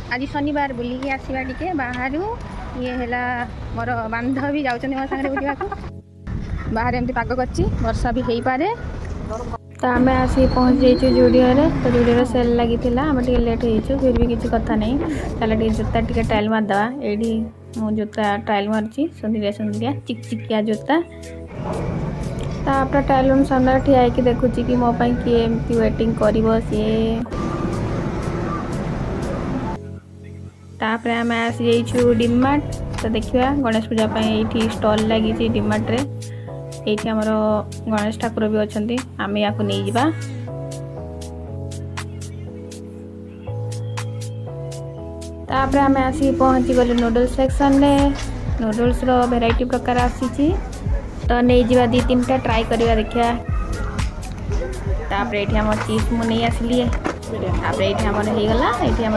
आज शनिवार बुलिकी आसवा टे बाहर ये है मोर बांधवी जाऊँ मो सागर बुलवाक बाहर एमती पाग कर वर्षा भी हो पारे। तो आम आसिक पहुँच जाइए जुडियो तो जुडियो सेल लगी आम टे लेट हो फिर भी किसी कथा नहीं। चल टे जोता टे ट्रायल मारदे ये मु जोता ट्रायल मार्ची सुंदरिया सुंदरिया चिकचिकिया जोता। तापर ट्रायल रूम सामने ठिया होकर देखुची कि मो पाई किए एमती वेटिंग कर सी। तापर आम आसी जाइछु डीमार्ट तो देखिया गणेश पूजा ये स्टॉल लगी डीमार्ट रे। ये आमर गणेश ठाकुर भी अच्छा आम या नहीं जा। तापर आम आसी पहुँची गले नूडल्स सेक्शन रे। नूडल्स रो वेराइटी प्रकार आसी तो नहीं जा 2-3टा ट्राई करवा देखिया। तापर ये चीज मुझे नहीं आसली तापर ये हो गला ये